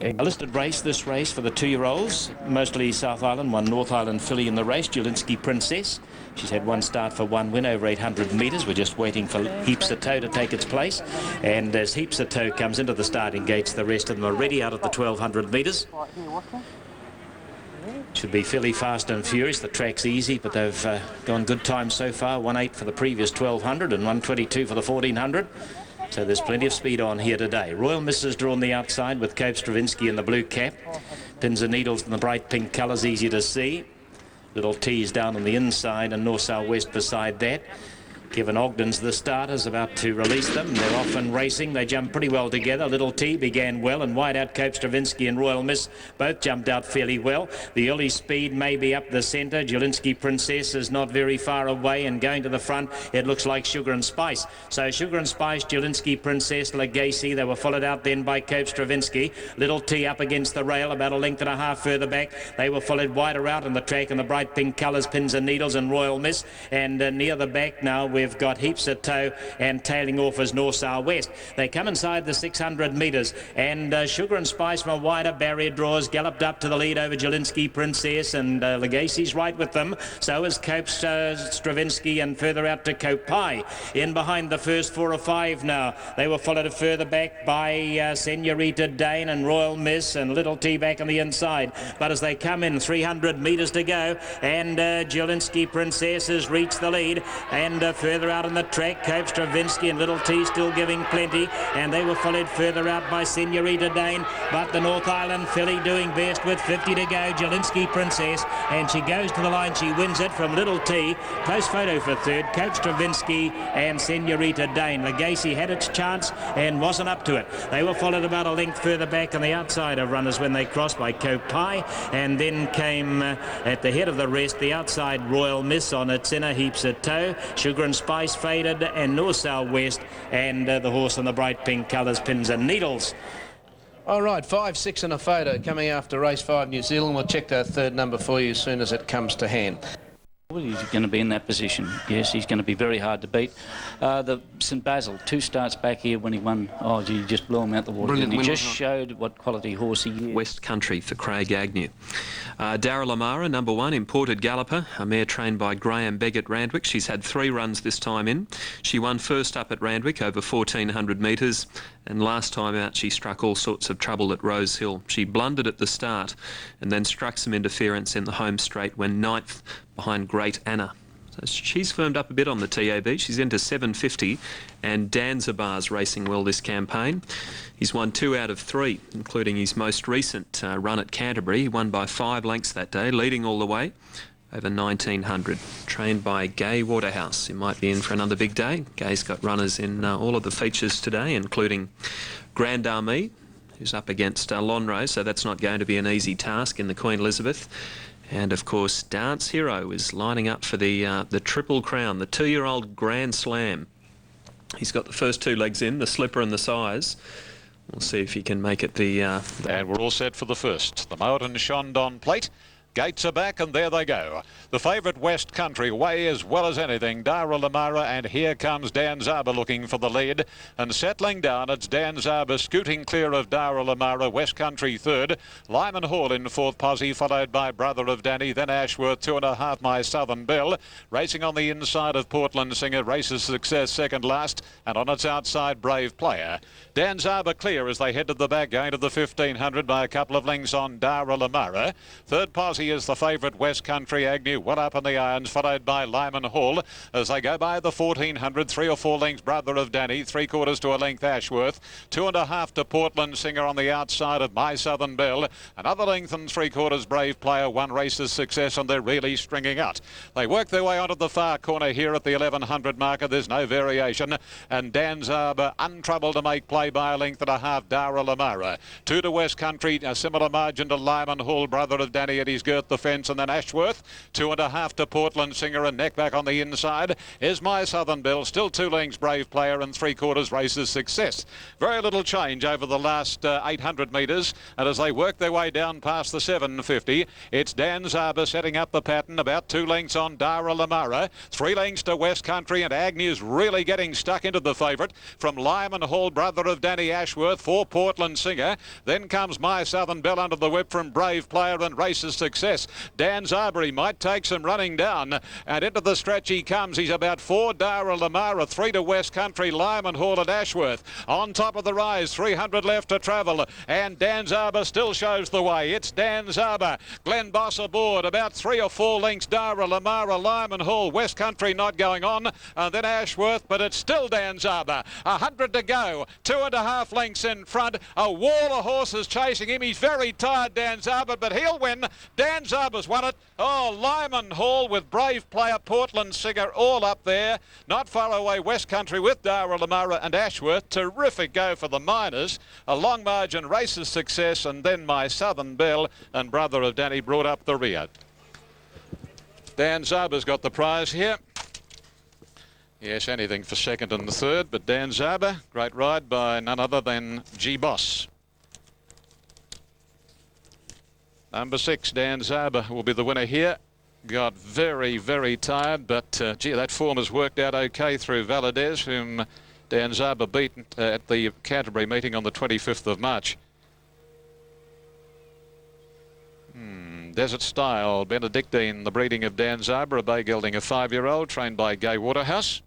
A listed race, this race for the 2-year-olds, mostly South Island, one North Island filly in the race, Jelinski Princess. She's had one start for one win over 800 metres. We're just waiting for Heaps of Toe to take its place. And as Heaps of Toe comes into the starting gates, the rest of them are ready out of the 1200 metres. Should be fairly fast and furious. The track's easy, but they've gone good times so far. 1:8 for the previous 1200 and 1:22 for the 1400. So there's plenty of speed on here today. Royal Miss is drawn the outside with Cope Stravinsky in the blue cap. Pins and needles in the bright pink colours, easy to see. Little T's down on the inside and North South West beside that. Kevin Ogden's the starters, about to release them. They're off and racing. They jump pretty well together. Little T began well, and wide out Cope Stravinsky and Royal Miss both jumped out fairly well. The early speed may be up the centre. Jelinski Princess is not very far away, and going to the front, it looks like Sugar and Spice. So Sugar and Spice, Jelinski Princess, Legacy, they were followed out then by Cope Stravinsky. Little T up against the rail, about a length and a half further back. They were followed wider out on the track in the bright pink colours, Pins and Needles and Royal Miss. And near the back now, we've got Heaps of Toe and tailing off as North South West. They come inside the 600 metres, and Sugar and Spice from a wider barrier draws galloped up to the lead over Jelinski Princess, and Legacy's right with them. So is Cope Stravinsky, and further out to Cope Pie. In behind the first 4 or 5 now. They were followed further back by Senorita Dane and Royal Miss and Little T back on the inside. But as they come in, 300 metres to go, and Jelinski Princess has reached the lead, and further out on the track, Cope Stravinsky and Little T still giving plenty, and they were followed further out by Senorita Dane, but the North Island filly doing best with 50 to go, Jelinski Princess, and she goes to the line, she wins it from Little T. Close photo for third, Cope Stravinsky and Senorita Dane. Legacy had its chance and wasn't up to it. They were followed about a length further back on the outside of runners when they crossed by Cope Pie, and then came at the head of the rest, the outside Royal Miss on its inner, Heaps of Toe, Sugar and Spice faded, and North South West, and the horse in the bright pink colours, Pins and Needles. All right, 5, 6 and a photo coming after race 5 New Zealand. We'll check that third number for you as soon as it comes to hand. Well, he's going to be in that position. Yes, he's going to be very hard to beat. The St Basil, 2 starts back here when he won. Oh, gee, he just blew him out the water. He just showed what quality horse he is. West Country for Craig Agnew. Darryl Amara, number 1, imported galloper, a mare trained by Graham Begg at Randwick. She's had 3 runs this time in. She won first up at Randwick over 1,400 metres, and last time out she struck all sorts of trouble at Rose Hill. She blundered at the start and then struck some interference in the home straight when 9th behind Great Anna. So she's firmed up a bit on the TAB. She's into 750, and Danzabar's racing well this campaign. He's won 2 out of 3, including his most recent run at Canterbury. He won by 5 lengths that day, leading all the way over 1,900. Trained by Gay Waterhouse. He might be in for another big day. Gay's got runners in all of the features today, including Grand Army, who's up against Lonrose, so that's not going to be an easy task in the Queen Elizabeth. And of course, Dance Hero is lining up for the Triple Crown, the 2-year-old Grand Slam. He's got the first 2 legs in, the slipper and the size. We'll see if he can make it the... And we're all set for the first. The Mountain Shandon plate. Gates are back, and there they go. The favourite West Country way as well as anything, Darryl Amara, and here comes Dan Zarba looking for the lead. And settling down, it's Dan Zarba scooting clear of Darryl Amara, West Country third. Lyman Hall in 4th posse, followed by Brother of Danny, then Ashworth, 2.5 My Southern Belle. Racing on the inside of Portland Singer, Races Success second last, and on its outside Brave Player. Dan Zarba clear as they head to the back, going to the 1,500 by a couple of lengths on Darryl Amara. Third posse is the favourite West Country Agnew, well up in the irons, followed by Lyman Hall as they go by the 1,400, 3 or 4 lengths Brother of Danny, 3/4 to a length Ashworth, 2.5 to Portland Singer on the outside of My Southern Belle, another length and 3/4 Brave Player, 1 Races Success, and they're really stringing out. They work their way onto the far corner here at the 1,100 marker. There's no variation, and Dan Zarba untroubled to make play by a length and a half. Darryl Amara 2 to West Country, a similar margin to Lyman Hall, Brother of Danny at his skirt the fence, and then Ashworth. 2.5 to Portland Singer, and neck back on the inside is My Southern Belle. Still 2 lengths Brave Player, and 3/4 Races Success. Very little change over the last 800 metres, and as they work their way down past the 750, it's Dan Zarber setting up the pattern, about 2 lengths on Dara Lamara, 3 lengths to West Country, and Agnew's really getting stuck into the favourite from Lyman Hall, brother of Danny Ashworth, for Portland Singer. Then comes My Southern Belle under the whip from Brave Player and Races Success. Dan Zarber might take some running down, and into the stretch he comes. He's about 4 Dara Lamara, 3 to West Country, Lyman Hall and Ashworth. On top of the rise, 300 left to travel, and Dan Zarber still shows the way. It's Dan Zarber. Glenn Boss aboard, about 3 or 4 lengths Dara Lamara, Lyman Hall, West Country not going on, and then Ashworth, but it's still Dan Zarber. 100 to go, 2.5 lengths in front, a wall of horses chasing him. He's very tired, Dan Zarber, but he'll win. Dan Zarber's won it. Oh, Lyman Hall with Brave Player, Portland Singer all up there. Not far away, West Country with Dara Lamara and Ashworth. Terrific go for the Miners. A long margin, Races Success, and then My Southern Belle and brother of Danny brought up the rear. Dan Zarber's got the prize here. Yes, anything for second and the third, but Dan Zarber, great ride by none other than G. Boss. Number 6, Dan Zarber, will be the winner here. Got very, very tired, but gee, that form has worked out okay through Valadez, whom Dan Zarber beat at the Canterbury meeting on the 25th of March. Desert Style, Benedictine, the breeding of Dan Zarber, a bay gelding, a 5-year-old, trained by Gay Waterhouse.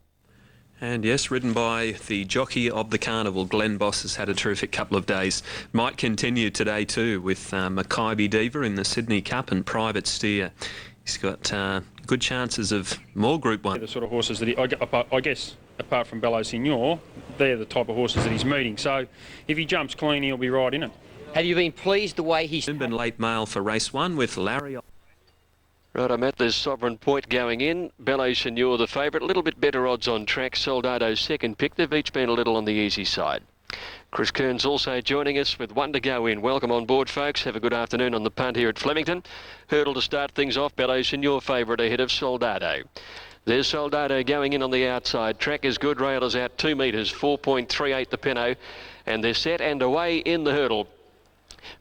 And yes, ridden by the jockey of the carnival, Glenn Boss, has had a terrific couple of days. Might continue today too with Mackay Diva in the Sydney Cup and Private Steer. He's got good chances of more Group 1. The sort of horses that I guess, apart from Bello Signor, they're the type of horses that he's meeting. So if he jumps clean, he'll be right in it. Have you been pleased the way he's... Been late mail for race 1 with Larry. Right, Matt, there's Sovereign Point going in. Bello Signor the favourite. A little bit better odds on track. Soldado's second pick. They've each been a little on the easy side. Chris Kearns also joining us with 1 to go in. Welcome on board, folks. Have a good afternoon on the punt here at Flemington. Hurdle to start things off. Bello Signor favourite ahead of Soldado. There's Soldado going in on the outside. Track is good. Rail is out 2 metres, 4.38 the Pinot. And they're set and away in the hurdle.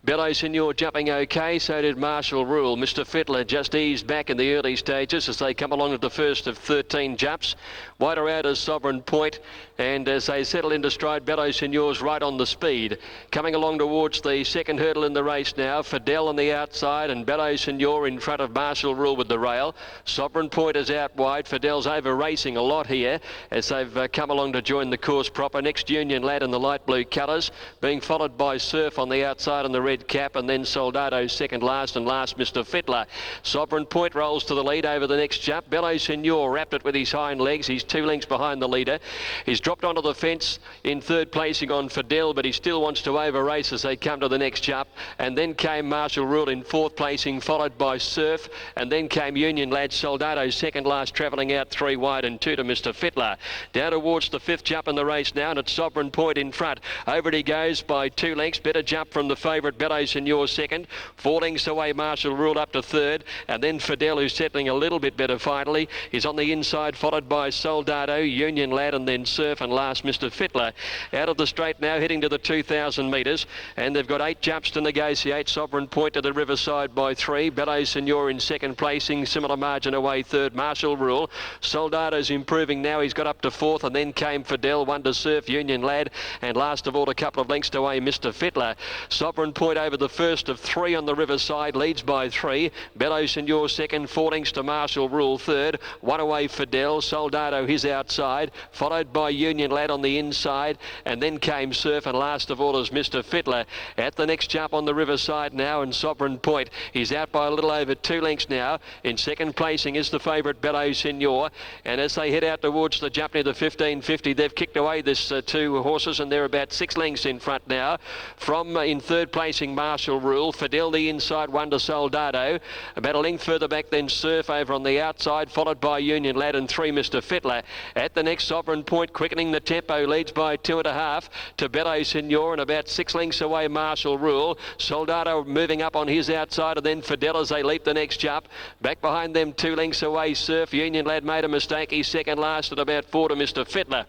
Bello Signor jumping okay, so did Marshall Rule. Mr. Fittler just eased back in the early stages as they come along to the first of 13 jumps. Wider out as Sovereign Point, and as they settle into stride, Bello Signor's right on the speed. Coming along towards the second hurdle in the race now, Fidel on the outside and Bello Signor in front of Marshall Rule with the rail. Sovereign Point is out wide. Fidel's over racing a lot here as they've come along to join the course proper. Next Union Lad in the light blue colours, being followed by Surf on the outside on the red cap, and then Soldado second last, and last Mr. Fittler. Sovereign Point rolls to the lead over the next jump. Bello Signor wrapped it with his hind legs. He's 2 lengths behind the leader. He's dropped onto the fence in third placing on Fidel, but he still wants to over race as they come to the next jump. And then came Marshall Rule in fourth placing, followed by Surf, and then came Union Lad. Soldado second last, travelling out 3 wide and 2 to Mr. Fittler. Down towards the 5th jump in the race now, and it's Sovereign Point in front. Over he goes by 2 lengths. Better jump from the favourite Bello Signor second. 4 lengths away Marshall Rule up to third, and then Fidel, who's settling a little bit better finally, is on the inside, followed by Soldado, Union Lad, and then Surf, and last Mr. Fittler. Out of the straight now, heading to the 2,000 metres, and they've got 8 jumps to negotiate. Sovereign Point to the Riverside by 3. Bello Signor in second placing, similar margin away third, Marshall Rule. Soldado's improving now, he's got up to 4th, and then came Fidel, 1 to Surf, Union Lad, and last of all, a couple of lengths away, Mr. Fittler. Sovereign Point over the first of 3 on the Riverside, leads by 3. Bello Signor second, 4 lengths to Marshall Rule third, 1 away Fidel. Soldado his outside, followed by Union Lad on the inside, and then came Surf, and last of all is Mr. Fittler. At the next jump on the Riverside now, and Sovereign Point, he's out by a little over 2 lengths now. In second placing is the favourite Bello Signor, and as they head out towards the jump near the 1550, they've kicked away this 2 horses, and they're about 6 lengths in front now. From in third placing chasing Marshall Rule. Fidel the inside one to Soldado. About a length further back then Surf over on the outside, followed by Union Lad and 3 Mr. Fittler. At the next Sovereign Point, quickening the tempo, leads by 2.5 to Bello Signor, and about 6 lengths away Marshall Rule. Soldado moving up on his outside, and then Fidel as they leap the next jump. Back behind them 2 lengths away Surf. Union Lad made a mistake. He's second last at about 4 to Mr. Fittler.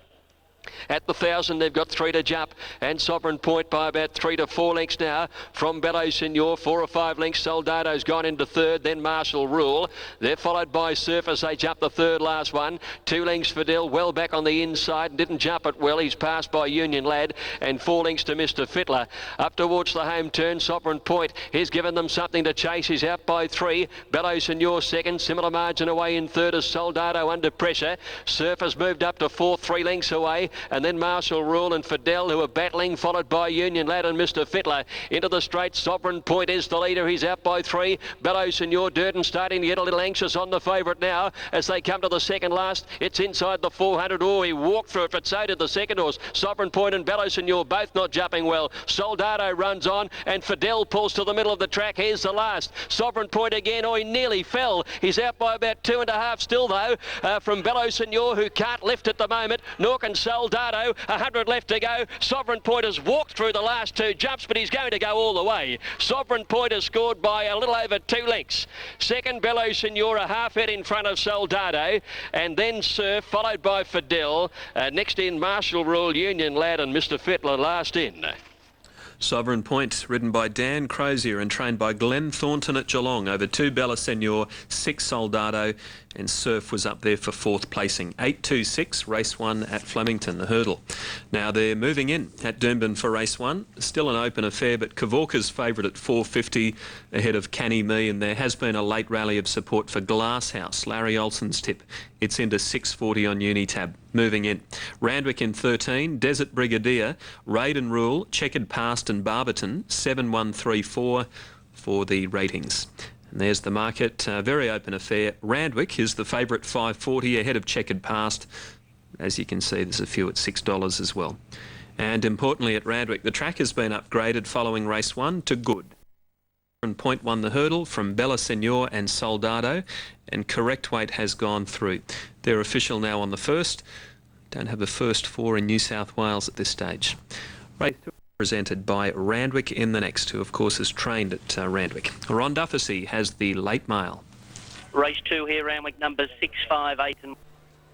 At the 1,000, they've got 3 to jump, and Sovereign Point by about 3 to 4 lengths now from Bello Signor. 4 or 5 lengths. Soldado's gone into third, then Marshall Rule. They're followed by Surf as they jump the third last one. 2 lengths Fidel, well back on the inside and didn't jump it well. He's passed by Union Lad, and 4 lengths to Mr. Fittler. Up towards the home turn, Sovereign Point. He's given them something to chase. He's out by 3. Bello Signor second. Similar margin away in third as Soldado under pressure. Surf has moved up to fourth, 3 lengths away. And then Marshall Rule and Fidel, who are battling, followed by Union Lad and Mr. Fittler. Into the straight, Sovereign Point is the leader. He's out by 3. Bello Signor, Durden starting to get a little anxious on the favourite now as they come to the second last. It's inside the 400. Oh, he walked through it, but so did the second horse. Sovereign Point and Bello Signor both not jumping well. Soldado runs on, and Fidel pulls to the middle of the track. Here's the last. Sovereign Point again. Oh, he nearly fell. He's out by about 2.5 still, though, from Bello Signor, who can't lift at the moment. Nor can Soldado. 100 left to go. Sovereign Point has walked through the last 2 jumps, but he's going to go all the way. Sovereign Point has scored by a little over 2 lengths. Second, Bello Signor, a half head in front of Soldado, and then Surf, followed by Fidel. Next in, Marshall Rule, Union Lad and Mr. Fittler last in. Sovereign Point, ridden by Dan Crozier and trained by Glenn Thornton at Geelong. Over 2 Bello Signor, 6 Soldado, and Surf was up there for 4th placing. 8.26, race 1 at Flemington, the hurdle. Now they're moving in at Doomben for race 1. Still an open affair, but Kavorka's favourite at 4.50 ahead of Canny Me, and there has been a late rally of support for Glasshouse, Larry Olsen's tip. It's into 6.40 on Unitab. Moving in. Randwick in 13, Desert Brigadier, Raiden Rule, Checkered Past and Barberton, 7.134 for the ratings. And there's the market, very open affair. Randwick is the favourite, 5.40 ahead of Checkered Past. As you can see, there's a few at $6 as well. And importantly at Randwick, the track has been upgraded following race 1 to good. Point won the hurdle from Bello Signor and Soldado, and Correct Weight has gone through. They're official now on the first. Don't have a first 4 in New South Wales at this stage. Race 2 presented by Randwick in the next, who of course is trained at Randwick. Ron Dufficy has the late mail. Race 2 here, Randwick numbers 6, 5, 8 and...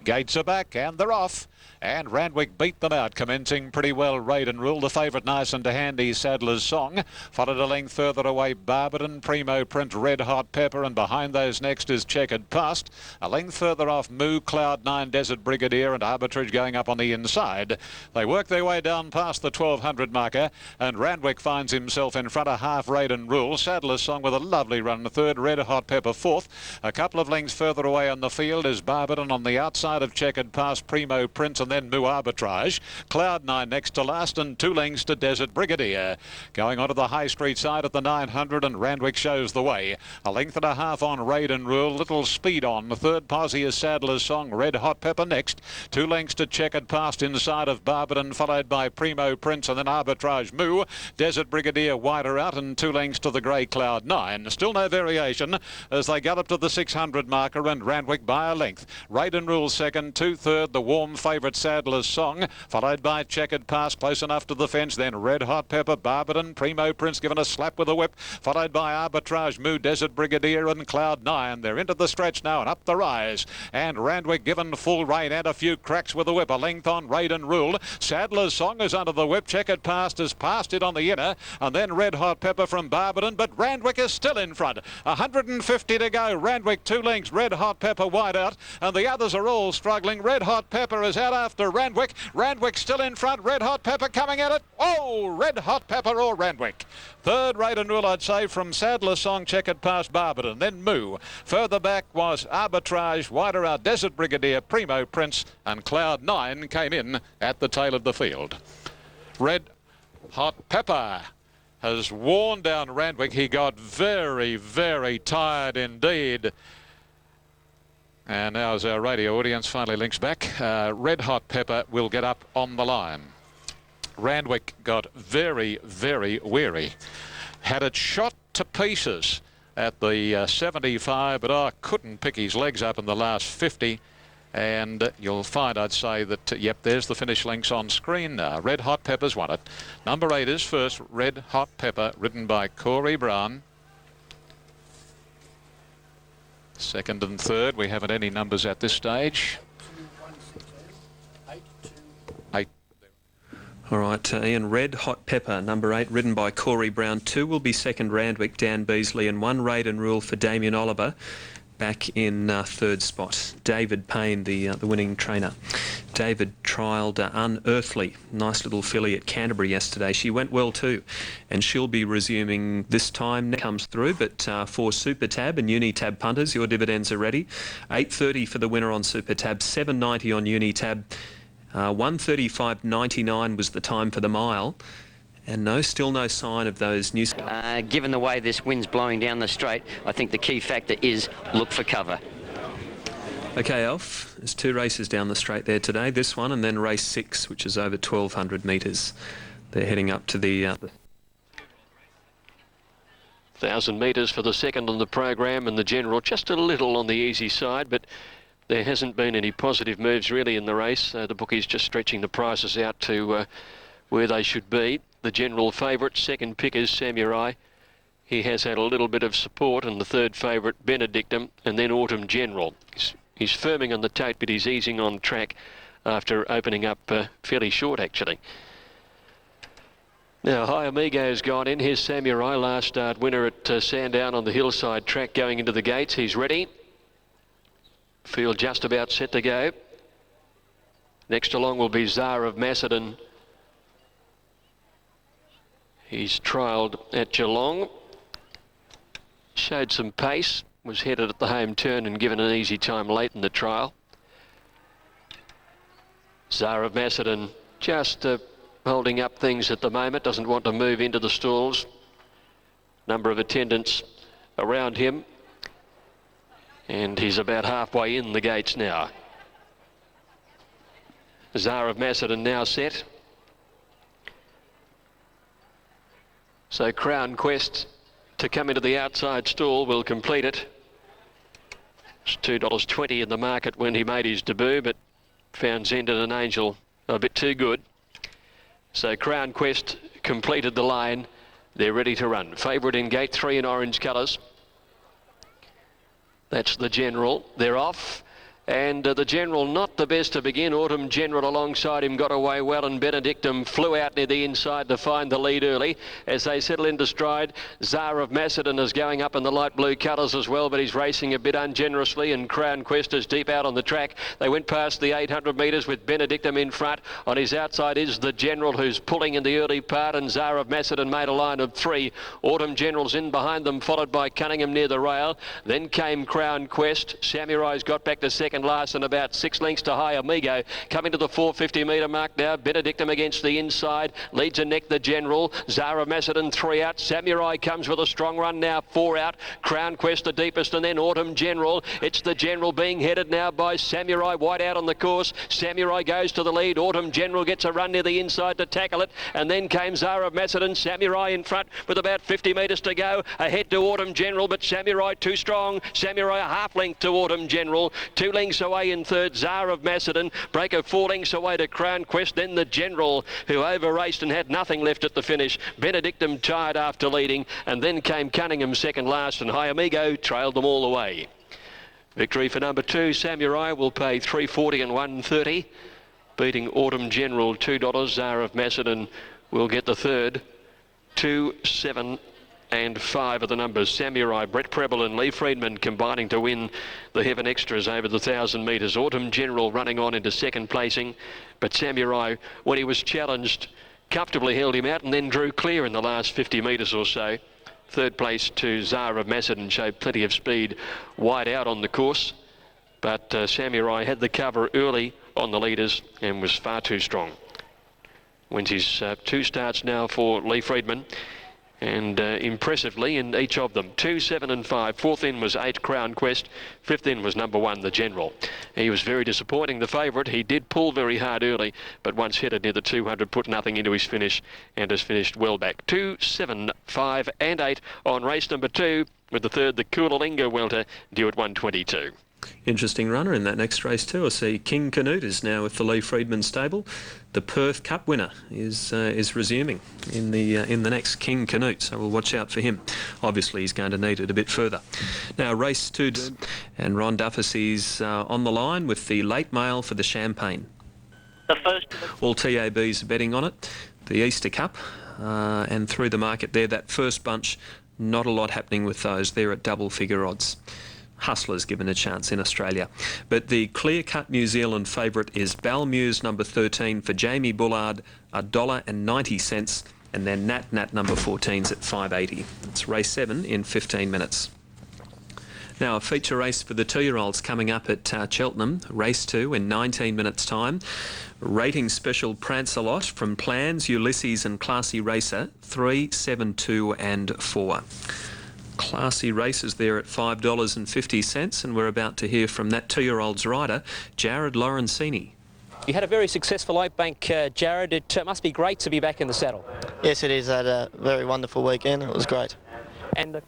Gates are back and they're off. And Randwick beat them out, commencing pretty well. Raiden Rule, the favourite, nice and handy, Sadler's Song. Followed a length further away, Barberton, Primo Print, Red Hot Pepper, and behind those next is Checkered Past. A length further off, Moo, Cloud 9, Desert Brigadier, and Arbitrage going up on the inside. They work their way down past the 1200 marker, and Randwick finds himself in front of half Raiden Rule. Sadler's Song with a lovely run, third, Red Hot Pepper fourth. A couple of lengths further away on the field is Barberton on the outside of Checkered Past, Primo Prince, and then Moo Arbitrage. Cloud 9 next to last, and 2 lengths to Desert Brigadier. Going onto the High Street side at the 900, and Randwick shows the way. A length and a half on Raiden Rule, little speed on. The third posse is Sadler's Song, Red Hot Pepper next. 2 lengths to Checkered Past inside of Barberton, followed by Primo Prince, and then Arbitrage Moo. Desert Brigadier wider out, and 2 lengths to the grey Cloud 9. Still no variation as they gallop to the 600 marker, and Randwick by a length. Raiden Rule second, 2 third, the warm favourite Sadler's Song, followed by Checkered Past, close enough to the fence, then Red Hot Pepper, Barberton, Primo Prince given a slap with a whip, followed by Arbitrage Moo, Desert Brigadier, and Cloud 9. They're into the stretch now and up the rise, and Randwick given full rein and a few cracks with a whip. A length on Raiden Rule. Sadler's Song is under the whip. Checkered Past has passed it on the inner, and then Red Hot Pepper from Barberton, but Randwick is still in front. 150 to go. Randwick 2 lengths, Red Hot Pepper wide out, and the others are all struggling. Red Hot Pepper is out after Randwick. Randwick still in front. Red Hot Pepper coming at it. Oh, Red Hot Pepper or Randwick. Third, Raiden Rule, I'd say, from Sadler's Song, Checkered Past, Barberton. Then Moo. Further back was Arbitrage, wider out, Desert Brigadier, Primo Prince, and Cloud 9 came in at the tail of the field. Red Hot Pepper has worn down Randwick. He got very, very tired indeed. And now as our radio audience finally links back, Red Hot Pepper will get up on the line. Randwick got very, very weary. had it shot to pieces at the 75, but couldn't pick his legs up in the last 50. And you'll find, I'd say, that, yep, there's the finish links on screen now. Red Hot Pepper's won it. Number 8 is first, Red Hot Pepper, ridden by Corey Brown. Second and third, we haven't any numbers at this stage. 8. All right, Ian, Red Hot Pepper, number 8, ridden by Corey Brown. 2 will be second, Randwick, Dan Beasley, and 1 Raid and Rule for Damien Oliver. Back in third spot, David Payne, the winning trainer. David trialled Unearthly, nice little filly at Canterbury yesterday. She went well too, and she'll be resuming this time. Comes through, but for Super Tab and Unitab punters, your dividends are ready. 8.30 for the winner on Super Tab, 7.90 on Unitab. 1:35.99 was the time for the mile. And still no sign of those new... Given the way this wind's blowing down the straight, I think the key factor is look for cover. OK, Alf, there's 2 races down the straight there today. This one and then race 6, which is over 1,200 metres. They're heading up to the... 1,000 metres for the second on the program, and the general just a little on the easy side, but there hasn't been any positive moves really in the race. The bookies just stretching the prices out to where they should be. The general favourite, second pick is Samurai. He has had a little bit of support, and the third favourite, Benedictum, and then Autumn General. He's firming on the tote, but he's easing on track after opening up fairly short, actually. Now, High Amigo's gone in. Here's Samurai, last start winner at Sandown on the hillside track going into the gates. He's ready. Field just about set to go. Next along will be Tsar of Macedon. He's trialled at Geelong, showed some pace, was headed at the home turn and given an easy time late in the trial. Tsar of Macedon just holding up things at the moment, doesn't want to move into the stalls. Number of attendants around him, and he's about halfway in the gates now. Tsar of Macedon now set. So Crown Quest to come into the outside stall will complete it. It's $2.20 in the market when he made his debut, but found Zend and an Angel a bit too good. So Crown Quest completed the line. They're ready to run. Favourite in gate 3 in orange colours. That's the general. They're off. And the general, not the best to begin. Autumn General alongside him got away well, and Benedictum flew out near the inside to find the lead early. As they settle into stride, Tsar of Macedon is going up in the light blue colours as well, but he's racing a bit ungenerously, and Crown Quest is deep out on the track. They went past the 800 metres with Benedictum in front. On his outside is the general, who's pulling in the early part, and Tsar of Macedon made a line of 3. Autumn General's in behind them, followed by Cunningham near the rail. Then came Crown Quest. Samurai's got back to second last and about 6 lengths to High Amigo. Coming to the 450 metre mark now. Benedictum against the inside. Leads a neck the general. Tsar of Macedon 3 out. Samurai comes with a strong run now. 4 out. Crown Quest the deepest, and then Autumn General. It's the general being headed now by Samurai. White out on the course. Samurai goes to the lead. Autumn General gets a run near the inside to tackle it, and then came Tsar of Macedon. Samurai in front with about 50 metres to go. Ahead to Autumn General, but Samurai too strong. Samurai a half length to Autumn General. 2 lengths away in third, Tsar of Macedon. Break of 4 lengths away to Crown Quest. Then the general, who over-raced and had nothing left at the finish. Benedictum tired after leading, and then came Cunningham second last, and High Amigo trailed them all the way. Victory for number 2, Samurai, will pay $3.40 and $1.30. Beating Autumn General $2. Tsar of Macedon will get the third. 2, 7 and 5 are the numbers. Samurai, Brett Preble and Lee Friedman combining to win the Heaven Extras over the 1,000 metres. Autumn General running on into second placing, but Samurai, when he was challenged, comfortably held him out and then drew clear in the last 50 metres or so. Third place to Tsar of Macedon showed plenty of speed wide out on the course, but Samurai had the cover early on the leaders and was far too strong. Wins his 2 starts now for Lee Friedman. and impressively in each of them. 2, 7 and 5. Fourth in was 8 Crown Quest. Fifth in was number 1 The General. He was very disappointing, the favourite. He did pull very hard early, but once headed near the 200 put nothing into his finish and has finished well back. 2, 7, 5 and 8 on race number 2, with the third the Coolalinga welter due at 122. Interesting runner in that next race too. I see King Canute is now with the Lee Freedman stable. The Perth Cup winner is resuming in the next King Canute, so we'll watch out for him. Obviously he's going to need it a bit further. Now race 2, and Ron Duffus on the line with the late mail for the Champagne. The first. All TABs are betting on it. The Easter Cup, and through the market there, that first bunch, not a lot happening with those. They're at double figure odds. Hustler's given a chance in Australia. But the clear-cut New Zealand favourite is Balmuse number 13 for Jamie Bullard, $1.90, and then Nat number 14's at $5.80. It's race 7 in 15 minutes. Now a feature race for the 2-year-olds coming up at Cheltenham, race 2 in 19 minutes time. Rating special Prancelot from Plans, Ulysses and Classy Racer, 3, 7, 2 and 4. Classy Races there at $5.50, and we're about to hear from that 2-year-old's rider, Jared Lorenzini. You had a very successful Oakbank, Jared. It must be great to be back in the saddle. Yes, it is. I had a very wonderful weekend. It was great. And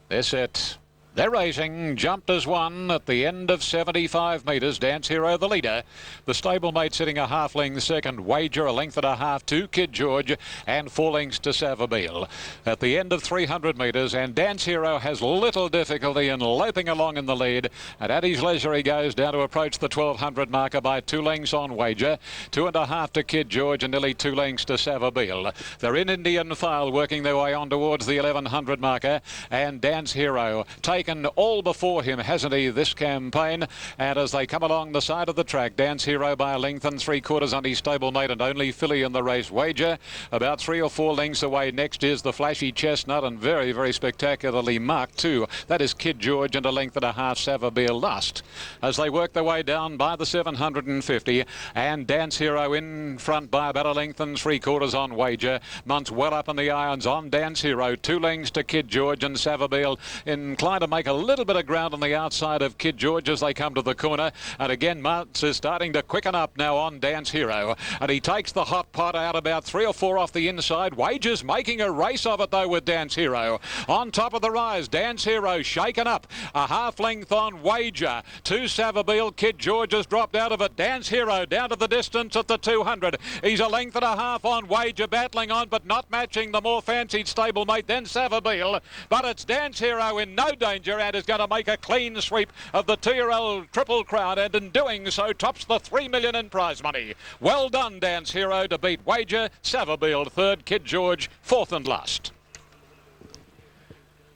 They're set. They're racing. Jumped as one at the end of 75 metres. Dance Hero the leader. The stablemate sitting a half length second. Wager a length and a half to Kid George, and 4 lengths to Savabeel. At the end of 300 metres, and Dance Hero has little difficulty in loping along in the lead. And at his leisure he goes down to approach the 1200 marker by 2 lengths on Wager. 2.5 to Kid George and nearly 2 lengths to Savabeel. They're in Indian file, working their way on towards the 1100 marker, and Dance Hero taken all before him, hasn't he, this campaign? And as they come along the side of the track, Dance Hero by a length and 3/4 on his stablemate and only filly in the race, Wager. About 3 or 4 lengths away next is the Flashy Chestnut, and very, very spectacularly marked too. That is Kid George and a length and a half Savabeel Lust. As they work their way down by the 750, and Dance Hero in front by about a length and 3/4 on Wager. Muntz well up in the irons on Dance Hero. 2 lengths to Kid George, and Savabeel inclined to make a little bit of ground on the outside of Kid George as they come to the corner. And again, Muntz is starting to quicken up now on Dance Hero, and he takes the hot pot out about 3 or 4 off the inside. Wager's making a race of it though with Dance Hero. On top of the rise, Dance Hero shaken up. A half length on Wager. To Savabeel. Kid George has dropped out of it. Dance Hero down to the distance at the 200. He's a length and a half on Wager, battling on but not matching the more fancied stablemate than Savabeel. But it's Dance Hero in no danger and is going to make a clean sweep of the 2-year-old Triple Crown, and in doing so tops the $3 million in prize money. Well done, Dance Hero, to beat Wager. Savabeel third, Kid George fourth and last.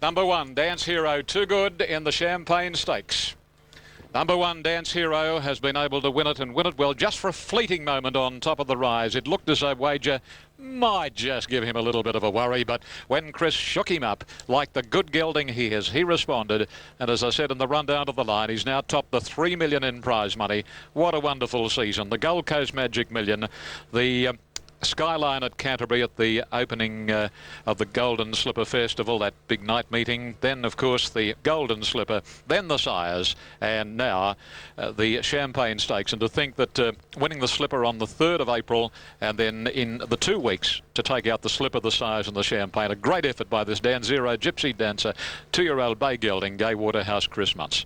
Number 1, Dance Hero, too good in the Champagne Stakes. Number 1, Dance Hero, has been able to win it, and win it well, just for a fleeting moment on top of the rise. It looked as though Wager might just give him a little bit of a worry, but when Chris shook him up like the good gelding he is, he responded, and as I said in the rundown to the line, he's now topped the $3 million in prize money. What a wonderful season. The Gold Coast Magic Million, the Skyline at Canterbury at the opening of the Golden Slipper Festival, that big night meeting. Then, of course, the Golden Slipper, then the Sires, and now the Champagne Stakes. And to think that winning the Slipper on the 3rd of April, and then in the 2 weeks to take out the Slipper, the Sires and the Champagne. A great effort by this Dan Zero Gypsy dancer, 2-year-old bay gelding, Gay Waterhouse, Chris Muntz.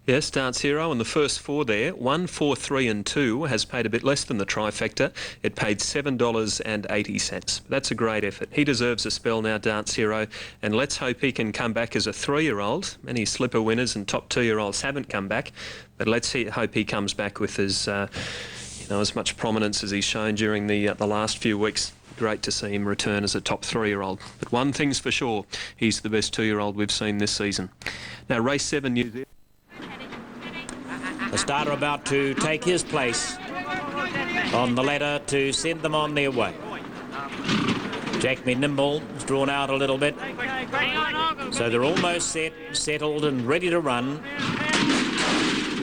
Yes, Dance Hero in the first 4 there. 1, 4, 3 and 2 has paid a bit less than the trifecta. It paid $7.80. That's a great effort. He deserves a spell now, Dance Hero, and let's hope he can come back as a 3-year-old. Many Slipper winners and top 2-year-olds haven't come back, but let's hope he comes back with as much prominence as he's shown during the last few weeks. Great to see him return as a top 3-year-old. But one thing's for sure, he's the best 2-year-old we've seen this season. Now, race 7, New Zealand. The starter about to take his place on the ladder to send them on their way. Jack Me Nimble is drawn out a little bit. So they're almost settled and ready to run.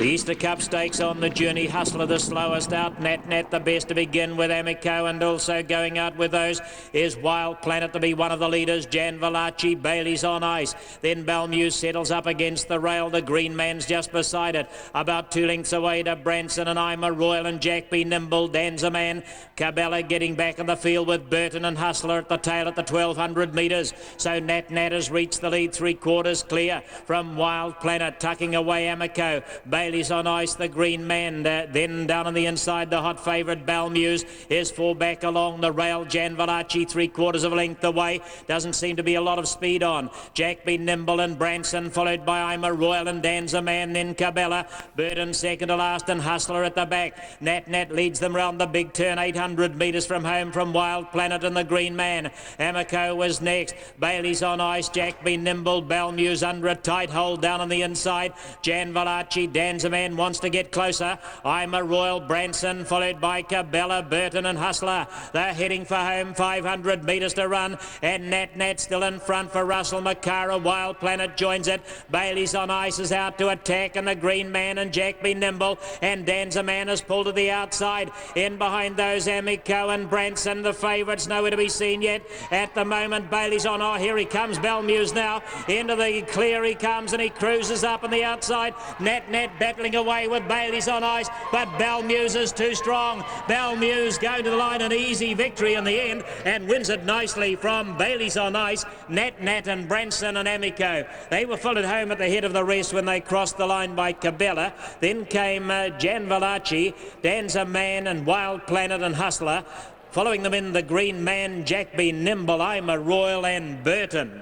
The Easter Cup Stakes on the journey. Hustler the slowest out. Nat the best to begin with. Amico, and also going out with those is Wild Planet to be one of the leaders. Jan Valachi, Bailey's on ice. Then Balmuse settles up against the rail. The green man's just beside it. About 2 lengths away to Branson and I'm a Royal and Jack Be Nimble. Dan's a man. Cabela getting back in the field with Burton and Hustler at the tail at the 1200 metres. So Nat has reached the lead, 3/4 clear from Wild Planet, tucking away Amico. Bailey's on ice, the green man. Then down on the inside, the hot favourite Balmuse is 4 back along the rail. Jan Valachi 3/4 of a length away. Doesn't seem to be a lot of speed on. Jack Be Nimble and Branson, followed by I'm a Royal and Dan's a man. Then Cabela, Burton second to last, and Hustler at the back. Nat leads them round the big turn, 800 metres from home from Wild Planet and the green man. Amico was next. Bailey's on ice, Jack Be Nimble, Balmuse under a tight hold down on the inside. Jan Valachi, Dan's a man, wants to get closer. I'm a Royal, Branson, followed by Cabela, Burton and Hustler. They're heading for home, 500 metres to run, and Nat still in front for Russell Macara. Wild Planet joins it. Bailey's on ice is out to attack, and the green man and Jack Be Nimble, and Dan's a man has pulled to the outside. In behind those, Amico and Branson, the favourites, nowhere to be seen yet. At the moment, Bailey's on. Oh, here he comes, Balmuse now. Into the clear he comes, and he cruises up on the outside. Nat battling away with Bailey's on ice, but Balmuse is too strong. Balmuse going to the line, an easy victory in the end, and wins it nicely from Bailey's on ice. Nat and Branson and Amico. They were full at home at the head of the race when they crossed the line by Cabela. Then came Jan Valachi, Dan's a man, and Wild Planet and Hustler. Following them in the green man, Jack Be Nimble, I'm a Royal, and Burton.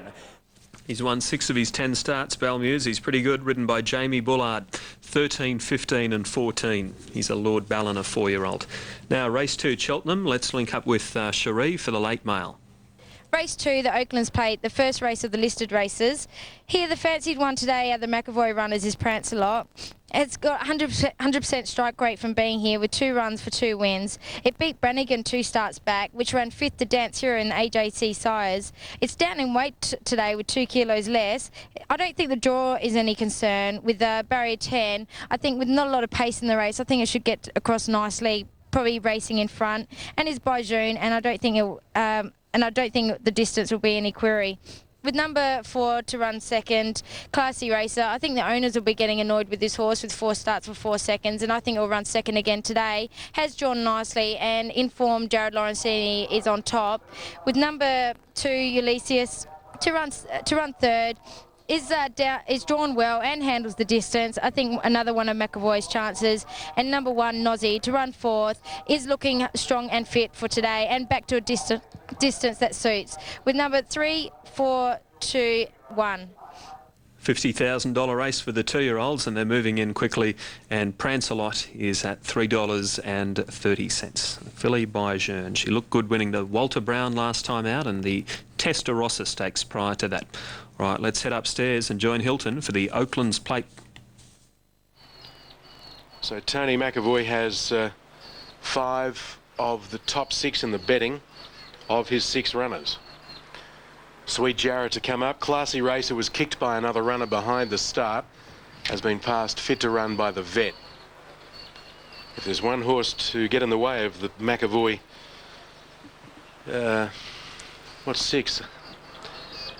He's won 6 of his 10 starts, Balmuse. He's pretty good, ridden by Jamie Bullard, 13, 15 and 14. He's a Lord Ballina 4-year-old. Now, race 2, Cheltenham. Let's link up with Cherie for the late mail. Race 2, the Oaklands Plate, the first race of the listed races. Here, the fancied one today at the McAvoy Runners is Prancelot. It's got 100% strike rate from being here with 2 runs for 2 wins. It beat Brannigan 2 starts back, which ran 5th to Dance Hero in the AJC Sires. It's down in weight today with 2 kilos less. I don't think the draw is any concern with barrier 10. I think with not a lot of pace in the race, I think it should get across nicely, probably racing in front, and is by June, and I don't think the distance will be any query. With number 4 to run second, Classy Racer, I think the owners will be getting annoyed with this horse with 4 starts for 4 seconds, and I think it will run second again today. Has drawn nicely, and informed Jared Lorenzini is on top. With number 2, Ulysses, to run third, is drawn well and handles the distance. I think another one of McAvoy's chances. And number 1, Nozzy, to run 4th, is looking strong and fit for today and back to a distance that suits. With number 3, 4, 2, 1. $50,000 race for the 2-year-olds, and they're moving in quickly. And Prancelot is at $3.30. Filly by Jeune. She looked good winning the Walter Brown last time out and the Testarossa Stakes prior to that. Right, let's head upstairs and join Hilton for the Oaklands Plate. So Tony McAvoy has 5 of the top 6 in the betting of his 6 runners. Sweet Jarrah to come up. Classy Racer was kicked by another runner behind the start. Has been passed fit to run by the vet. If there's one horse to get in the way of the McAvoy, what's 6?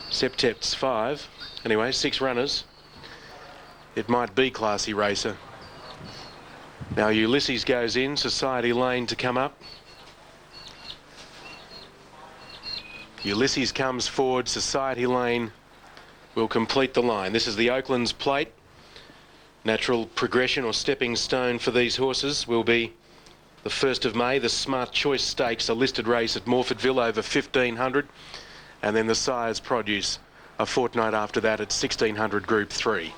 Septet's 5. Anyway, 6 runners. It might be Classy Racer. Now Ulysses goes in. Society Lane to come up. Ulysses comes forward. Society Lane will complete the line. This is the Oaklands Plate. Natural progression or stepping stone for these horses will be the 1st of May, the Smart Choice Stakes, a listed race at Morfordville over 1,500. And then the Sires Produce a fortnight after that at 1,600 Group 3.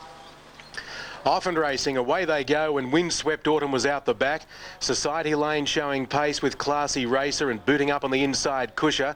Offen racing, away they go, and Windswept Autumn was out the back. Society Lane showing pace with Classy Racer and booting up on the inside Cusher.